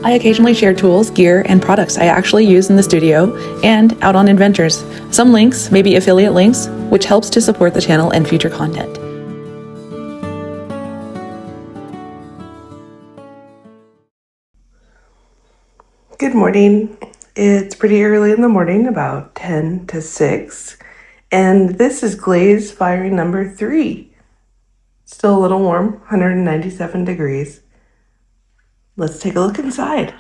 I occasionally share tools, gear, and products I actually use in the studio and out on adventures. Some links may be affiliate links, which helps to support the channel and future content. Good morning. It's pretty early in the morning, about 10 to 6, and this is Glaze firing number 3. Still a little warm, 197 degrees. Let's take a look inside.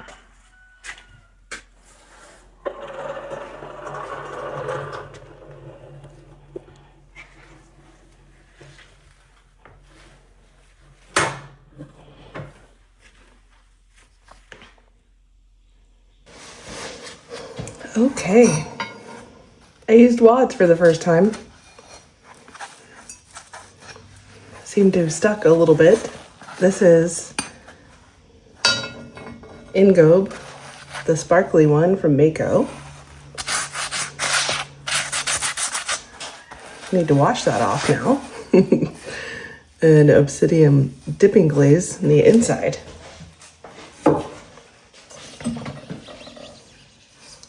Okay, I used wads for the first time. Seem to have stuck a little bit. This is Ingobe, the sparkly one from Mako. Need to wash that off now. And obsidian dipping glaze on the inside.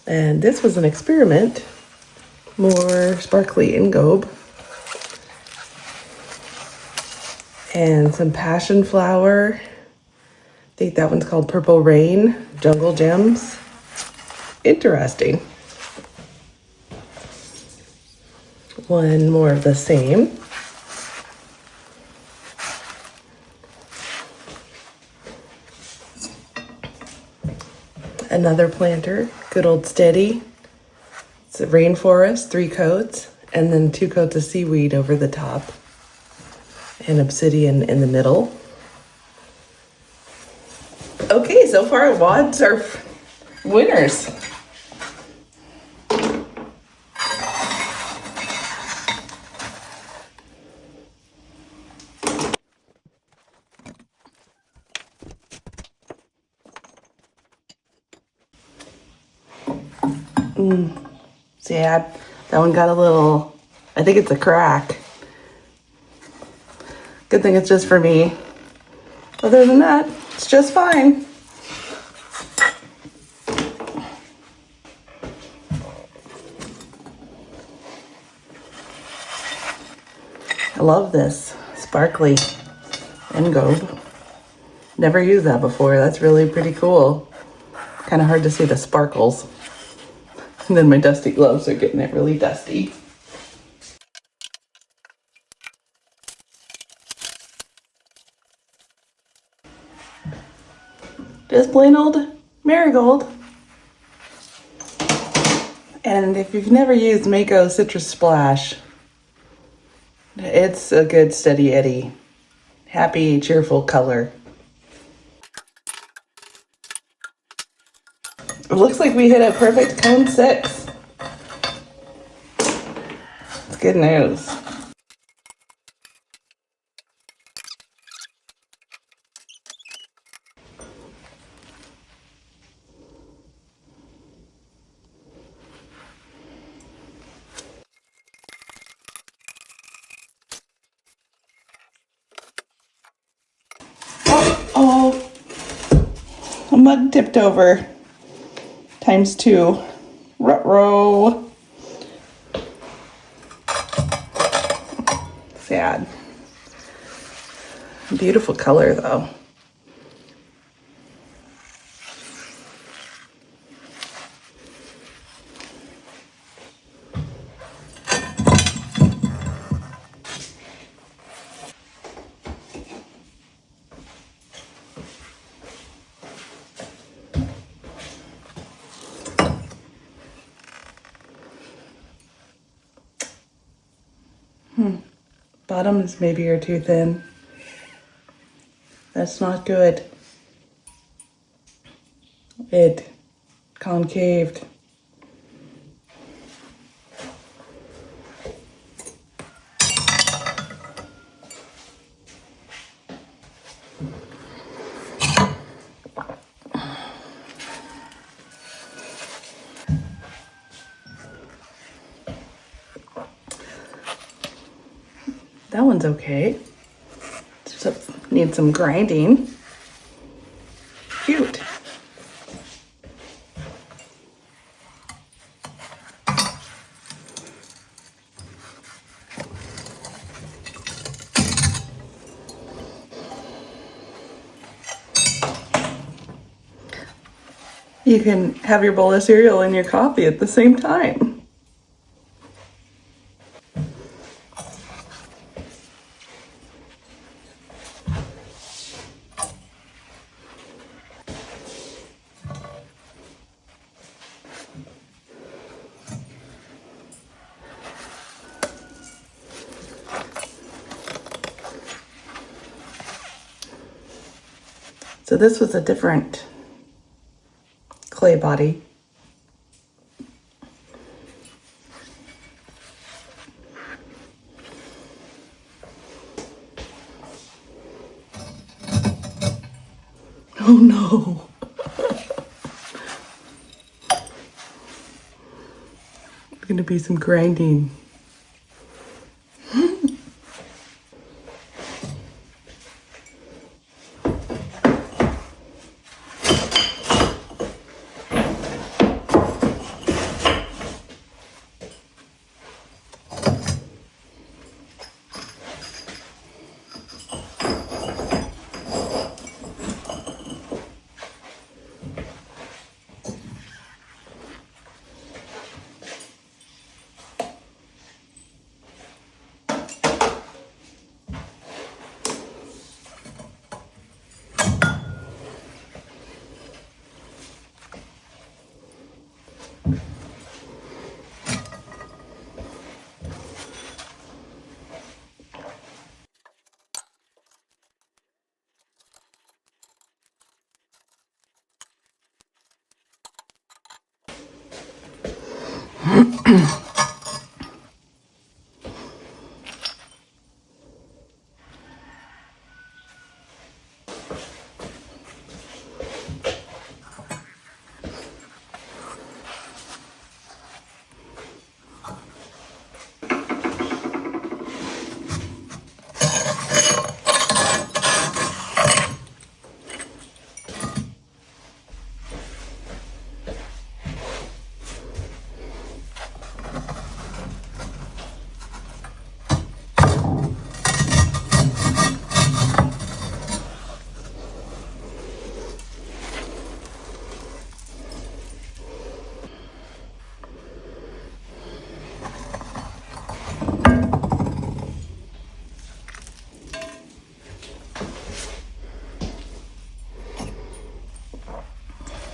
And this was an experiment, more sparkly Ingobe. And some passion flower. I think that one's called Purple Rain, Jungle Gems. Interesting. One more of the same. Another planter, good old steady. It's a rainforest, 3 coats, and then 2 coats of seaweed over the top, and obsidian in the middle. Okay, so far wads are winners. Sad. That one got a little, I think it's a crack. Good thing it's just for me. Other than that, it's just fine. I love this sparkly Ingobe. Never used that before. That's really pretty cool. Kind of hard to see the sparkles. And then my dusty gloves are getting it really dusty. Just plain old marigold. And if you've never used Mako Citrus Splash, it's a good steady eddy. Happy, cheerful color. It looks like we hit a perfect cone 6. It's good news. Oh, a mug tipped over. ×2. Ruh-roh. Sad. Beautiful color though. Bottom is maybe you're too thin. That's not good. It concaved. That one's okay. Just needs some grinding. Cute. You can have your bowl of cereal and your coffee at the same time. So this was a different clay body. Oh no. It's gonna be some grinding.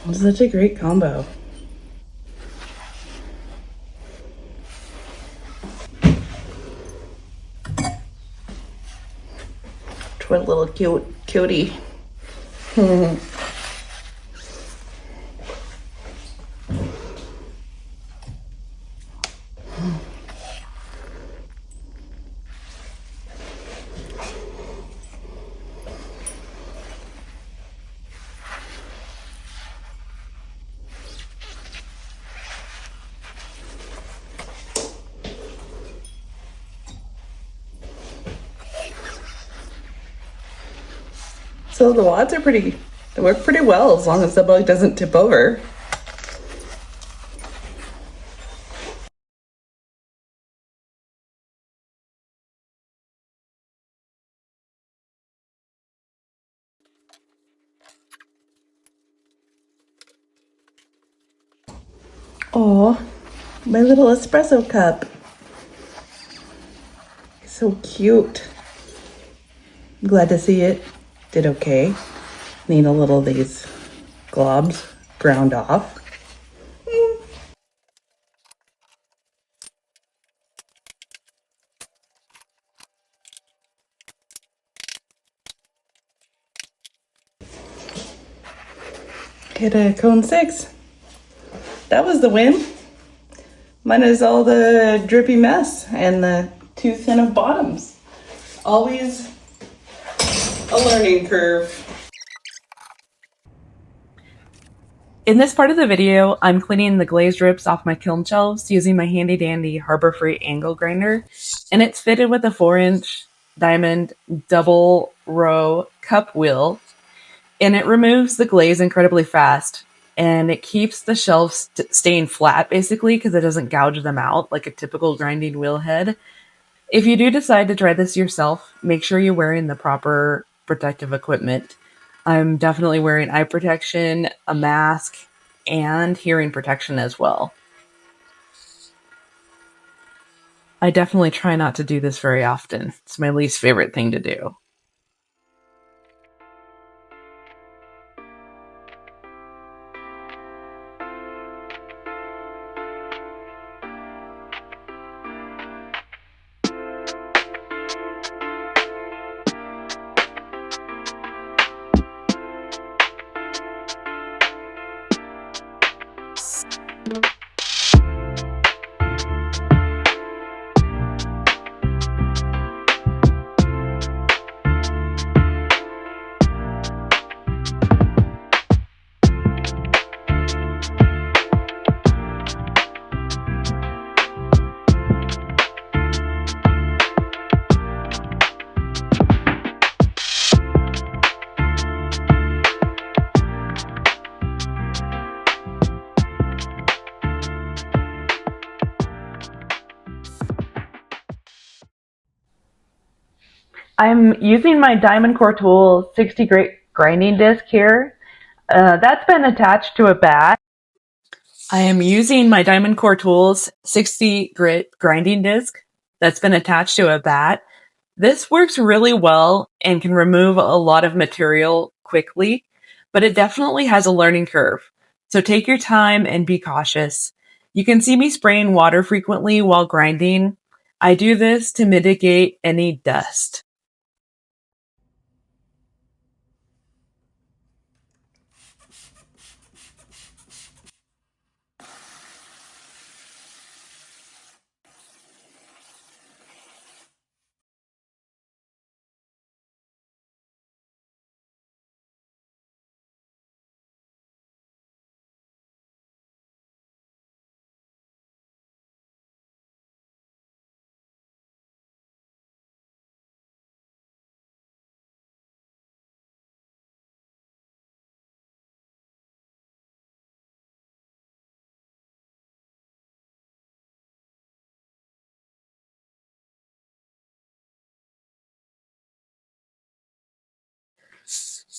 It's such a great combo. What little cutie. So the wads are they work pretty well as long as the bug doesn't tip over. Oh, my little espresso cup. It's so cute. I'm glad to see it did okay. Need a little of these globs ground off. Hit a cone 6. That was the win. Minus all the drippy mess and the too thin of bottoms. Always a learning curve. In this part of the video, I'm cleaning the glaze drips off my kiln shelves using my handy dandy Harbor Freight angle grinder, and it's fitted with a 4-inch diamond double row cup wheel, and it removes the glaze incredibly fast, and it keeps the shelves staying flat basically because it doesn't gouge them out like a typical grinding wheel head. If you do decide to try this yourself, make sure you're wearing the proper protective equipment. I'm definitely wearing eye protection, a mask, and hearing protection as well. I definitely try not to do this very often. It's my least favorite thing to do. I'm using my Diamond Core Tool 60 grit grinding disc here. That's been attached to a bat. I am using my Diamond Core Tools 60 grit grinding disc that's been attached to a bat. This works really well and can remove a lot of material quickly, but it definitely has a learning curve. So take your time and be cautious. You can see me spraying water frequently while grinding. I do this to mitigate any dust.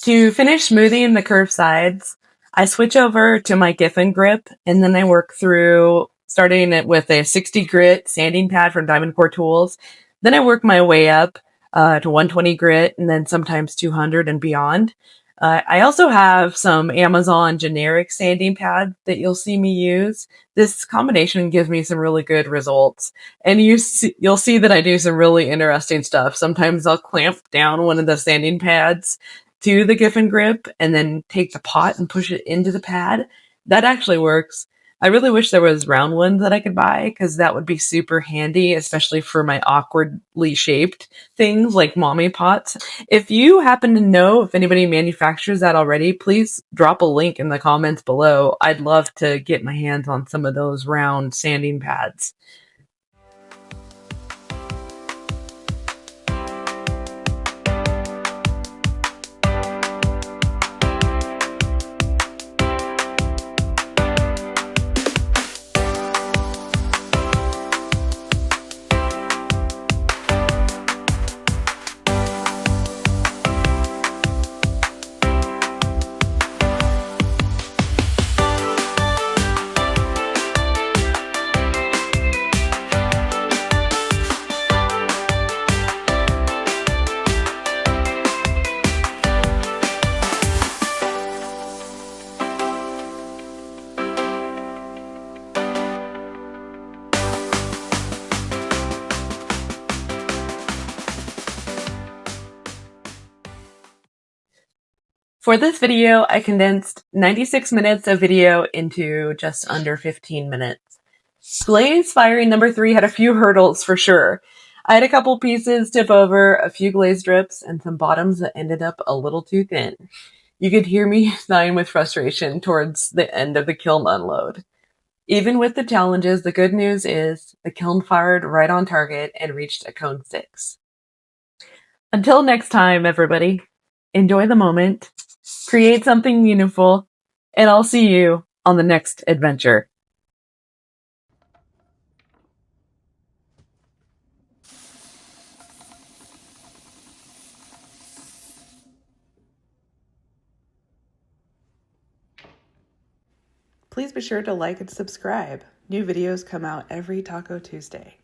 To finish smoothing the curved sides, I switch over to my Giffen grip, and then I work through starting it with a 60 grit sanding pad from Diamond Core Tools. Then I work my way up to 120 grit, and then sometimes 200 and beyond. I also have some Amazon generic sanding pad that you'll see me use. This combination gives me some really good results, and you'll see that I do some really interesting stuff. Sometimes I'll clamp down one of the sanding pads to the Giffen grip and then take the pot and push it into the pad. That actually works. I really wish there was round ones that I could buy because that would be super handy, especially for my awkwardly shaped things like mommy pots. If you happen to know if anybody manufactures that already, please drop a link in the comments below. I'd love to get my hands on some of those round sanding pads. For this video, I condensed 96 minutes of video into just under 15 minutes. Glaze firing number 3 had a few hurdles for sure. I had a couple pieces tip over, a few glaze drips, and some bottoms that ended up a little too thin. You could hear me sighing with frustration towards the end of the kiln unload. Even with the challenges, the good news is the kiln fired right on target and reached a cone 6. Until next time, everybody, enjoy the moment, create something meaningful, and I'll see you on the next adventure. Please be sure to like and subscribe. New videos come out every Taco Tuesday.